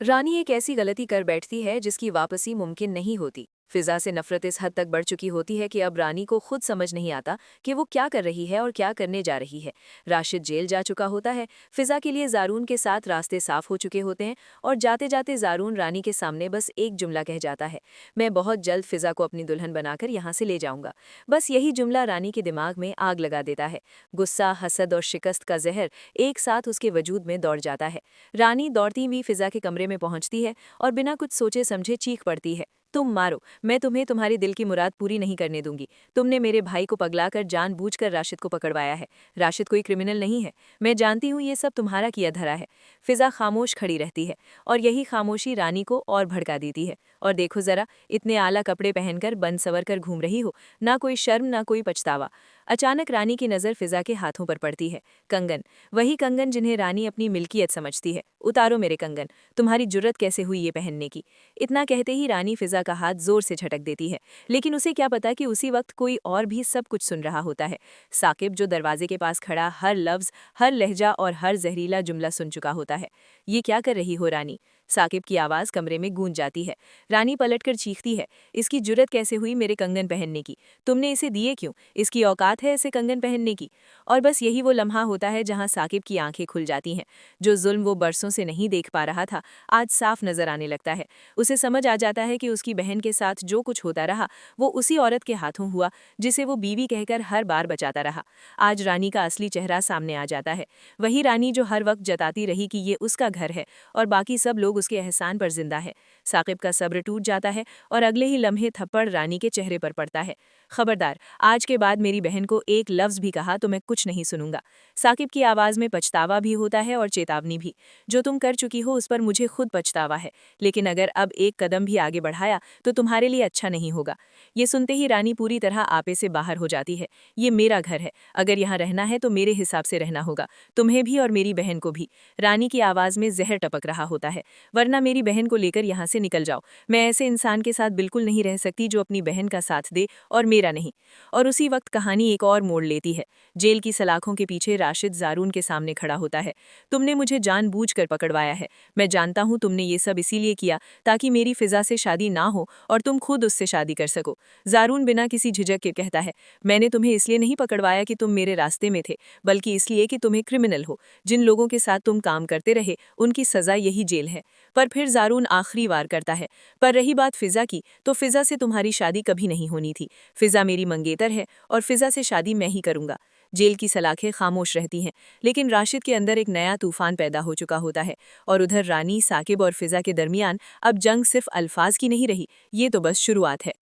रानी एक ऐसी गलती कर बैठती है जिसकी वापसी मुमकिन नहीं होती। फिजा से नफरत इस हद तक बढ़ चुकी होती है कि अब रानी को खुद समझ नहीं आता कि वो क्या कर रही है और क्या करने जा रही है। राशिद जेल जा चुका होता है। फिजा के लिए जारून के साथ रास्ते साफ हो चुके होते हैं और जाते जाते जारून रानी के सामने बस एक जुमला कह जाता है, मैं बहुत जल्द फिजा को अपनी दुल्हन बनाकर यहाँ से ले जाऊंगा। बस यही जुमला रानी के दिमाग में आग लगा देता है। गुस्सा, हसद और शिकस्त का जहर एक साथ उसके वजूद में दौड़ जाता है। रानी दौड़ती हुई फिजा के कमरे में पहुंचती है और बिना कुछ सोचे समझे चीख पड़ती है, तुम मारो, मैं तुम्हें तुम्हारी दिल की मुराद पूरी नहीं करने दूंगी। तुमने मेरे भाई को पगलाकर जानबूझकर राशिद को पकड़वाया है। राशिद कोई क्रिमिनल नहीं है। मैं जानती हूँ ये सब तुम्हारा किया धरा है। फिजा खामोश खड़ी रहती है और यही खामोशी रानी को और भड़का देती है। और देखो जरा, इतने आला कपड़े पहनकर बन सवर कर घूम रही हो, ना कोई शर्म ना कोई पछतावा। अचानक रानी की नज़र फिजा के हाथों पर पड़ती है। कंगन, वही कंगन जिन्हें रानी अपनी मिल्कियत समझती है। उतारो मेरे कंगन, तुम्हारी जुर्रत कैसे हुई ये पहनने की। इतना कहते ही रानी फिजा का हाथ जोर से झटक देती है, लेकिन उसे क्या पता कि उसी वक्त कोई और भी सब कुछ सुन रहा होता है। साकिब, जो दरवाजे के पास खड़ा हर लफ्ज, हर लहजा और हर जहरीला जुमला सुन चुका होता है। ये क्या कर रही हो रानी? साकिब की आवाज़ कमरे में गूंज जाती है। रानी पलटकर चीखती है, इसकी जुर्रत कैसे हुई मेरे कंगन पहनने की? तुमने इसे दिए क्यों? इसकी औकात है ऐसे कंगन पहनने की? और बस यही वो लम्हा होता है जहां साकिब की आंखें खुल जाती हैं। जो जुल्म वो बरसों से नहीं देख पा रहा था, आज साफ नजर आने लगता है। उसे समझ आ जाता है कि उसकी बहन के साथ जो कुछ होता रहा वो उसी औरत के हाथों हुआ जिसे वो बीवी कहकर हर बार बचाता रहा। आज रानी का असली चेहरा सामने आ जाता है। वही रानी जो हर वक्त जताती रही कि ये उसका घर है और बाकी सब लोग उसके एहसान पर जिंदा है। साकिब का सब्र टूट जाता है और अगले ही लम्हे थप्पड़ रानी के चेहरे पर पड़ता है। खबरदार, आज के बाद मेरी बहन को एक लफ्ज भी कहा तो मैं कुछ नहीं सुनूंगा। साकिब की आवाज में पछतावा भी होता है और चेतावनी भी। जो तुम कर चुकी हो उस पर मुझे खुद पछतावा है, लेकिन अगर अब एक कदम भी आगे बढ़ाया तो तुम्हारे लिए अच्छा नहीं होगा। ये सुनते ही रानी पूरी तरह आपे से बाहर हो जाती है। ये मेरा घर है, अगर यहाँ रहना है तो मेरे हिसाब से रहना होगा, तुम्हें भी और मेरी बहन को भी। रानी की आवाज में जहर टपक रहा होता है। वरना मेरी बहन को लेकर यहाँ से निकल जाओ। मैं ऐसे इंसान के साथ बिल्कुल नहीं रह सकती जो अपनी बहन का साथ दे और मेरा नहीं। और उसी वक्त कहानी एक और मोड़ लेती है। जेल की सलाखों के पीछे राशिद जारून के सामने खड़ा होता है। तुमने मुझे जानबूझकर पकड़वाया है। मैं जानता हूँ तुमने ये सब इसीलिए किया ताकि मेरी फिजा से शादी ना हो और तुम खुद उससे शादी कर सको। जारून बिना किसी झिझक के कहता है, मैंने तुम्हें इसलिए नहीं पकड़वाया कि तुम मेरे रास्ते में थे, बल्कि इसलिए कि तुम्हें क्रिमिनल हो। जिन लोगों के साथ तुम काम करते रहे उनकी सजा यही जेल है। पर फिर जारून आखिरी वार करता है, पर रही बात फिजा की, तो फिजा से तुम्हारी शादी कभी नहीं होनी थी। फिजा मेरी मंगेतर है और फिजा से शादी मैं ही करूंगा। जेल की सलाखें खामोश रहती हैं, लेकिन राशिद के अंदर एक नया तूफान पैदा हो चुका होता है। और उधर रानी, साकिब और फिजा के दरमियान अब जंग सिर्फ अल्फाज की नहीं रही, ये तो बस शुरुआत है।